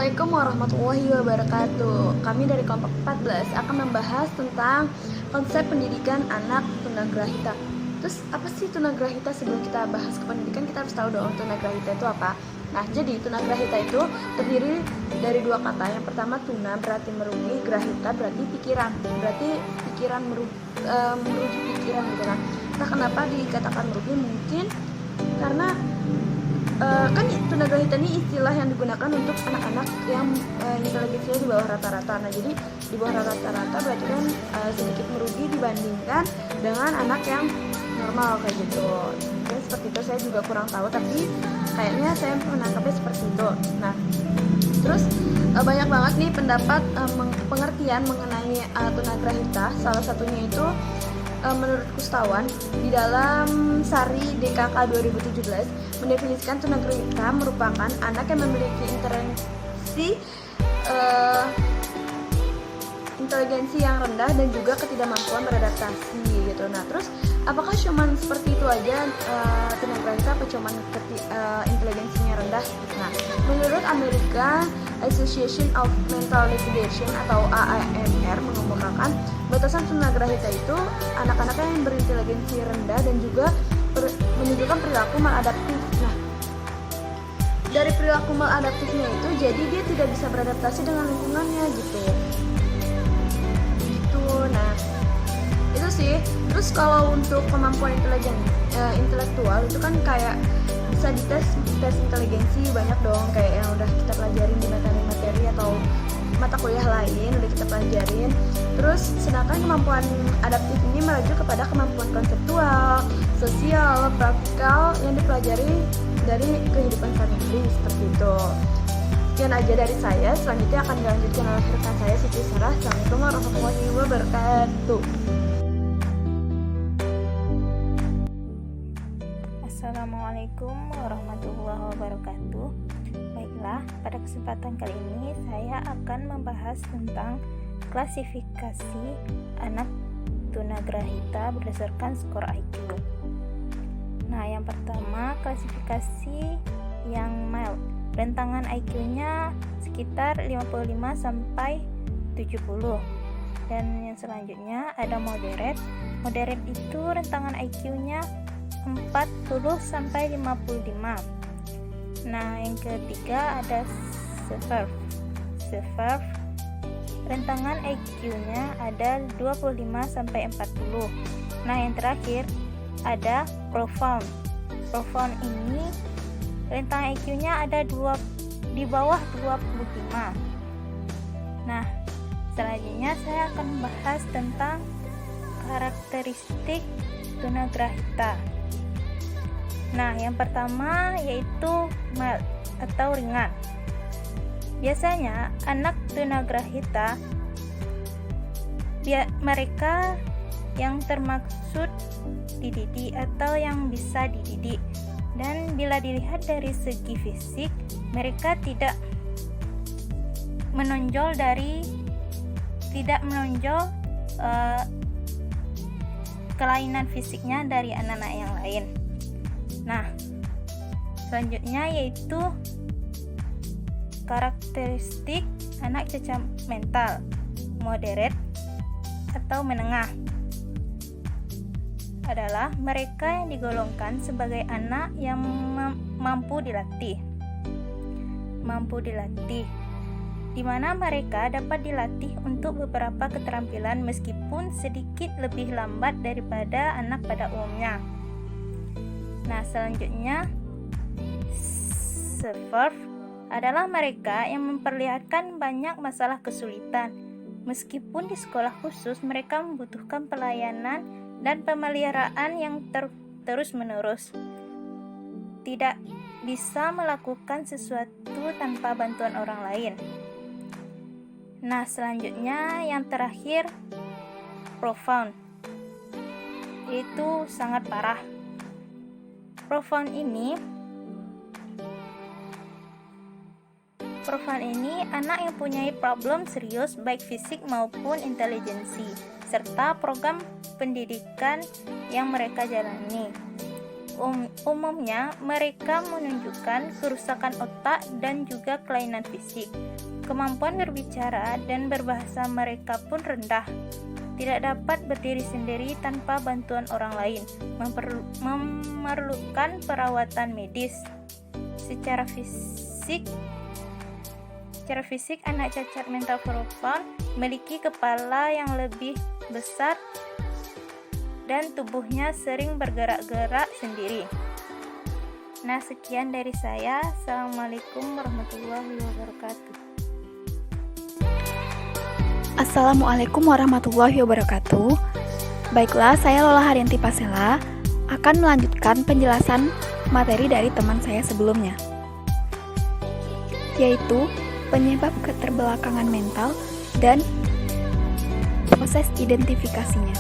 Assalamualaikum warahmatullahi wabarakatuh. Kami dari kelompok 14 akan membahas tentang konsep pendidikan anak tunagrahita. Terus apa sih tunagrahita? Sebelum kita bahas ke pendidikan, kita harus tahu dong tunagrahita itu apa. Nah, jadi tunagrahita itu terdiri dari dua kata. Yang pertama tuna berarti merugi, grahita berarti pikiran. Berarti pikiran merugi pikiran gitu kan. Nah, kenapa dikatakan merugi? Mungkin karena kan tunagrahita ini istilah yang digunakan untuk anak-anak yang inteligensinya di bawah rata-rata. Nah, jadi di bawah rata-rata berarti kan sedikit merugi dibandingkan dengan anak yang normal kayak gitu. Ya, seperti itu. Saya juga kurang tahu, tapi kayaknya saya menangkapnya seperti itu. Nah, terus banyak banget nih pendapat pengertian mengenai tunagrahita. Salah satunya itu menurut Kustawan di dalam Sari DKK 2017 mendefinisikan tunagrahita merupakan anak yang memiliki inteligensi yang rendah dan juga ketidakmampuan beradaptasi gitu. Nah, terus apakah cuman seperti itu aja tunagrahita apa cuman inteligensinya rendah? Nah, menurut American Association of Mental Retardation atau AAMR mengemukakan batasan tunagrahita itu anak-anak yang berinteligensi rendah dan juga menunjukkan perilaku maladaptif. Nah, dari perilaku maladaptifnya itu jadi dia tidak bisa beradaptasi dengan lingkungannya gitu. Nah, itu sih. Terus kalau untuk kemampuan intelektual itu kan kayak bisa dites inteligensi banyak dong, kayak yang udah kita pelajarin di materi atau mata kuliah lain udah kita pelajarin. Terus sedangkan kemampuan adaptif ini merujuk kepada kemampuan konseptual, sosial, praktikal yang dipelajari dari kehidupan sehari-hari seperti itu. Sekian aja dari saya. Selanjutnya akan dilanjutkan oleh rekan saya Siti Sarah. Assalamualaikum warahmatullahi wabarakatuh. Assalamualaikum warahmatullahi wabarakatuh. Baiklah, pada kesempatan kali ini saya akan membahas tentang klasifikasi anak tunagrahita berdasarkan skor IQ. Nah, yang pertama klasifikasi yang mild. Rentangan IQ-nya sekitar 55 sampai 70. Dan yang selanjutnya ada moderate. Moderate itu rentangan IQ-nya 40 sampai 55. Nah, yang ketiga ada severe. Severe rentangan IQ-nya ada 25 sampai 40. Nah, yang terakhir ada profound. Profound ini rentangan IQ-nya ada di bawah 25. Nah, selanjutnya saya akan membahas tentang karakteristik tunagrahita. Nah, yang pertama yaitu mild atau ringan. Biasanya anak tunagrahita mereka yang termaksud dididik atau yang bisa dididik. Dan bila dilihat dari segi fisik, mereka tidak menonjol kelainan fisiknya dari anak-anak yang lain. Nah, selanjutnya yaitu karakteristik anak cacat mental, moderate atau menengah. Adalah mereka yang digolongkan sebagai anak yang mampu dilatih, di mana mereka dapat dilatih untuk beberapa keterampilan meskipun sedikit lebih lambat daripada anak pada umumnya. Nah, selanjutnya severe adalah mereka yang memperlihatkan banyak masalah kesulitan. Meskipun di sekolah khusus mereka membutuhkan pelayanan dan pemeliharaan yang terus-menerus. Tidak bisa melakukan sesuatu tanpa bantuan orang lain. Nah, selanjutnya yang terakhir profound. Itu sangat parah. Profound ini anak yang punya problem serius baik fisik maupun intelijensi serta program pendidikan yang mereka jalani. umumnya mereka menunjukkan kerusakan otak dan juga kelainan fisik. Kemampuan berbicara dan berbahasa mereka pun rendah. Tidak dapat berdiri sendiri tanpa bantuan orang lain, memerlukan perawatan medis. Secara fisik, anak cacat mental verbal memiliki kepala yang lebih besar dan tubuhnya sering bergerak-gerak sendiri. Nah, sekian dari saya. Assalamualaikum warahmatullahi wabarakatuh. Assalamualaikum warahmatullahi wabarakatuh. Baiklah, saya Lola Haryanti Pasela akan melanjutkan penjelasan materi dari teman saya sebelumnya, yaitu penyebab keterbelakangan mental dan proses identifikasinya.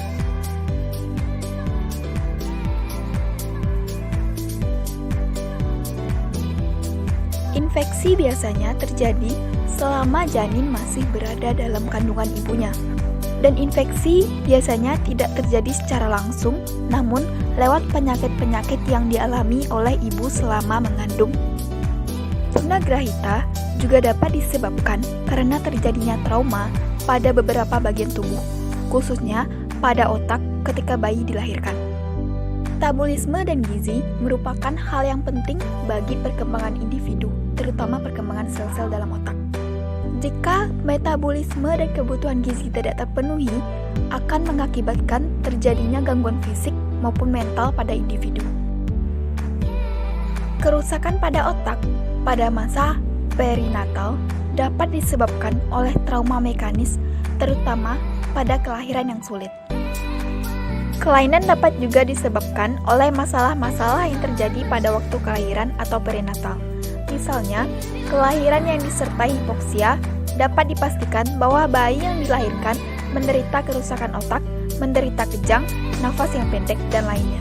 Infeksi biasanya terjadi selama janin masih berada dalam kandungan ibunya. Dan infeksi biasanya tidak terjadi secara langsung, namun lewat penyakit-penyakit yang dialami oleh ibu selama mengandung. Tunagrahita juga dapat disebabkan karena terjadinya trauma pada beberapa bagian tubuh, khususnya pada otak ketika bayi dilahirkan. Metabolisme dan gizi merupakan hal yang penting bagi perkembangan individu, terutama perkembangan sel-sel dalam otak. Jika metabolisme dan kebutuhan gizi tidak terpenuhi, akan mengakibatkan terjadinya gangguan fisik maupun mental pada individu. Kerusakan pada otak pada masa perinatal dapat disebabkan oleh trauma mekanis, terutama pada kelahiran yang sulit. Kelainan dapat juga disebabkan oleh masalah-masalah yang terjadi pada waktu kelahiran atau perinatal. Misalnya, kelahiran yang disertai hipoksia dapat dipastikan bahwa bayi yang dilahirkan menderita kerusakan otak, menderita kejang, nafas yang pendek, dan lainnya.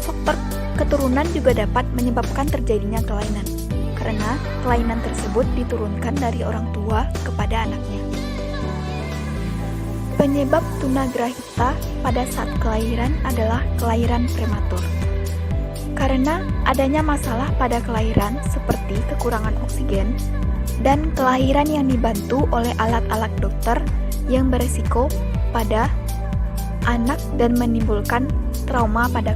Faktor keturunan juga dapat menyebabkan terjadinya kelainan, karena kelainan tersebut diturunkan dari orang tua kepada anaknya. Penyebab tunagrahita pada saat kelahiran adalah kelahiran prematur. Karena adanya masalah pada kelahiran seperti kekurangan oksigen dan kelahiran yang dibantu oleh alat-alat dokter yang beresiko pada anak dan menimbulkan trauma pada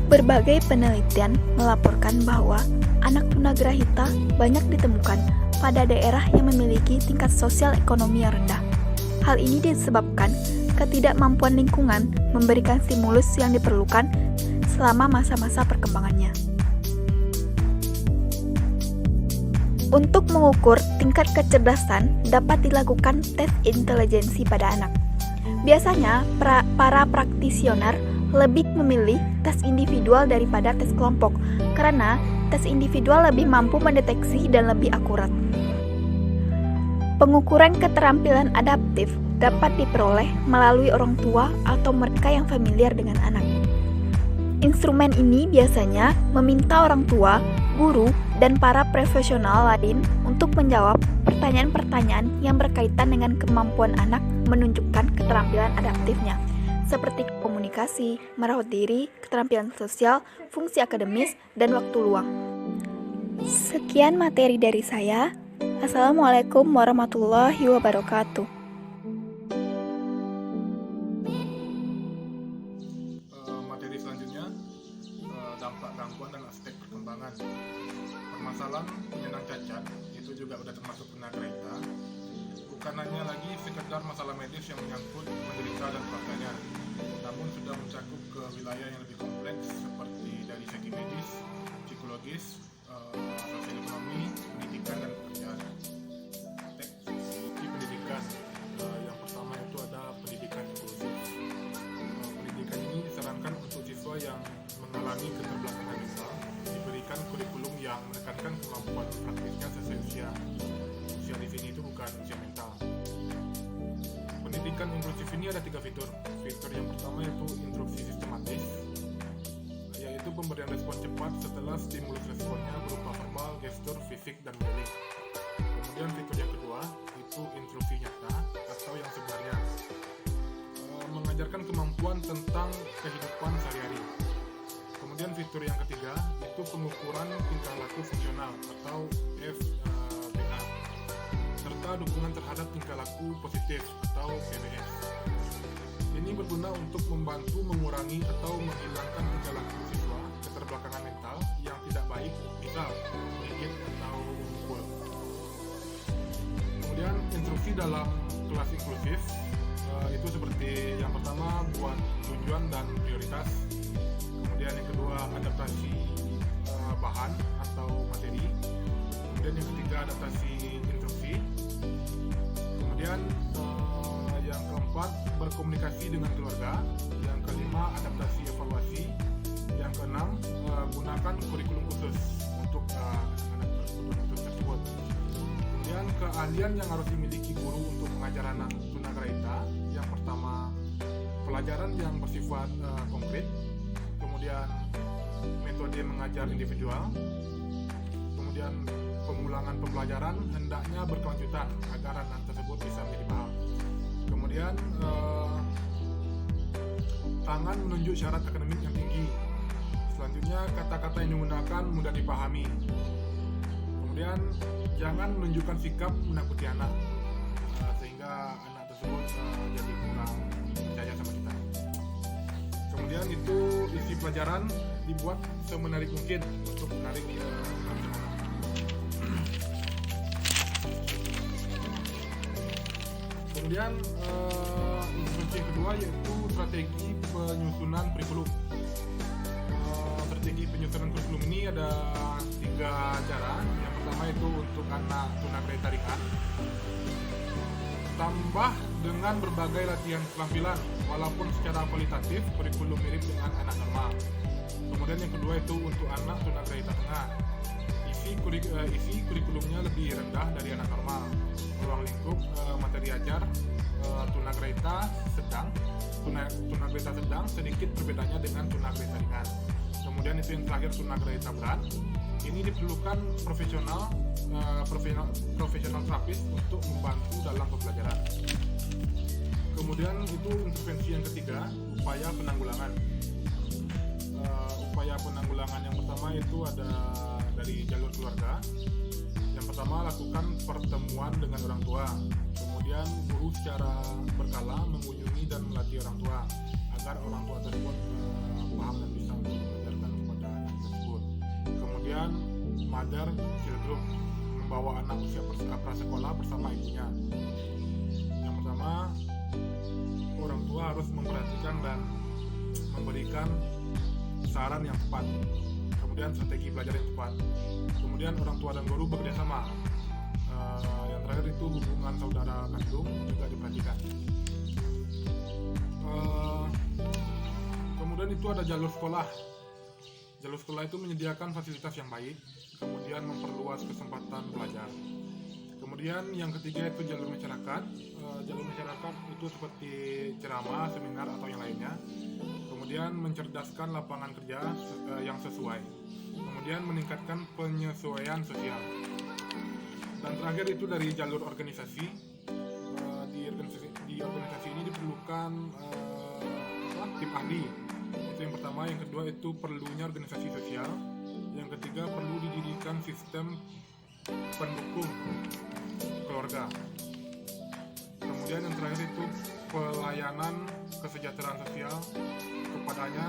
Berbagai penelitian melaporkan bahwa anak tunagrahita banyak ditemukan pada daerah yang memiliki tingkat sosial ekonomi yang rendah. Hal ini disebabkan ketidakmampuan lingkungan memberikan stimulus yang diperlukan selama masa-masa perkembangannya. Untuk mengukur tingkat kecerdasan dapat dilakukan tes intelijensi pada anak. Biasanya, para praktisioner lebih memilih tes individual daripada tes kelompok, karena tes individual lebih mampu mendeteksi dan lebih akurat. Pengukuran keterampilan adaptif dapat diperoleh melalui orang tua atau mereka yang familiar dengan anak. Instrumen ini biasanya meminta orang tua, guru, dan para profesional lain untuk menjawab pertanyaan-pertanyaan yang berkaitan dengan kemampuan anak menunjukkan keterampilan adaptifnya, seperti komunikasi, merawat diri, keterampilan sosial, fungsi akademis, dan waktu luang. Sekian materi dari saya. Assalamualaikum warahmatullahi wabarakatuh. Materi selanjutnya, dampak gangguan dan aspek perkembangan. Permasalahan penyandang cacat itu juga sudah termasuk tunagrahita. Bukan hanya lagi sekedar masalah medis yang menyangkut penderita dan keluarganya, namun sudah mencakup ke wilayah yang lebih kompleks seperti dari segi medis, psikologis, sosial ekonomi, pendidikan, dan pekerjaan. Segi pendidikan, yang pertama itu ada pendidikan inklusif. Pendidikan ini disarankan untuk siswa yang mengalami keterbelakangan mental diberikan kurikulum yang menekankan kemampuan praktisnya sesuai usia. Usia di sini itu bukan usia mental. Pendidikan inklusif ini ada 3 fitur. Fitur yang pertama yaitu instruksi sistematis, yaitu pemberian respon cepat setelah stimulus responnya berupa verbal, gestur, fisik, dan modeling. Kemudian fitur yang kedua itu instruksi nyata atau yang sebenarnya. mengajarkan kemampuan tentang kehidupan sehari-hari. Kemudian fitur yang ketiga itu pengukuran tingkah laku fungsional atau FBA, serta dukungan terhadap tingkah laku positif atau PBS. Ini berguna untuk membantu mengurangi atau menghilangkan tingkah laku siswa keterbelakangan mental yang tidak baik, misal menggigit atau memukul. Kemudian instruksi dalam kelas inklusif itu seperti yang pertama buat tujuan dan prioritas. Kemudian yang kedua adaptasi bahan atau materi. Kemudian yang ketiga adaptasi instruksi. Kemudian yang keempat berkomunikasi dengan keluarga. Yang kelima adaptasi evaluasi. Yang keenam gunakan kurikulum khusus untuk anak-anak tersebut. Kemudian keahlian yang harus dimiliki guru untuk mengajar anak tunagrahita. Yang pertama pelajaran yang bersifat konkret. Kemudian metode mengajar individual. Kemudian pengulangan pembelajaran hendaknya berkelanjutan agar anak tersebut bisa menjadi paham. Kemudian tangan menunjuk syarat akademik yang tinggi. Selanjutnya kata-kata yang digunakan mudah dipahami. Kemudian jangan menunjukkan sikap menakuti anak sehingga anak tersebut jadi kurang percaya sama kita. Kemudian itu isi pelajaran dibuat semenarik mungkin untuk menarik anak. Kemudian instruksi yang kedua yaitu strategi penyusunan kurikulum. Strategi penyusunan kurikulum ini ada 3 cara. Yang pertama itu untuk anak tunagrahita ringan, tambah dengan berbagai latihan keterampilan walaupun secara kualitatif kurikulum mirip dengan anak normal. Kemudian yang kedua itu untuk anak tunagrahita tengah, isi kurikulumnya lebih rendah dari anak normal. Ruang lingkup materi ajar tunagrahita sedang sedikit perbedaannya dengan tunagrahita ringan. Kemudian itu yang terakhir tunagrahita berat. Ini diperlukan profesional terapis untuk membantu dalam pembelajaran. Kemudian itu intervensi yang ketiga, upaya penanggulangan. Upaya penanggulangan yang pertama itu ada dari jalur keluarga. Yang pertama lakukan pertemuan dengan orang tua. Kemudian guru secara berkala mengunjungi dan melatih orang tua agar orang tua tersebut paham dan bisa untuk mengajarkan kepada anak tersebut. Kemudian mother child group, membawa anak usia prasekolah bersama ibunya. Yang pertama, orang tua harus memperhatikan dan memberikan saran yang tepat. Kemudian strategi belajar yang tepat. Kemudian orang tua dan guru bekerja sama. Yang terakhir itu hubungan saudara kandung juga diperhatikan. Kemudian itu ada jalur sekolah. Jalur sekolah itu menyediakan fasilitas yang baik, kemudian memperluas kesempatan belajar. Kemudian yang ketiga itu jalur masyarakat. Jalur masyarakat itu seperti ceramah, seminar atau yang lainnya. Kemudian mencerdaskan lapangan kerja yang sesuai. Kemudian meningkatkan penyesuaian sosial. Dan terakhir itu dari jalur organisasi. Di organisasi ini diperlukan tim ahli. Itu yang pertama. Yang kedua itu perlunya organisasi sosial. Yang ketiga perlu didirikan sistem pendukung keluarga. Kemudian yang terakhir itu pelayanan kesejahteraan sosial kepadanya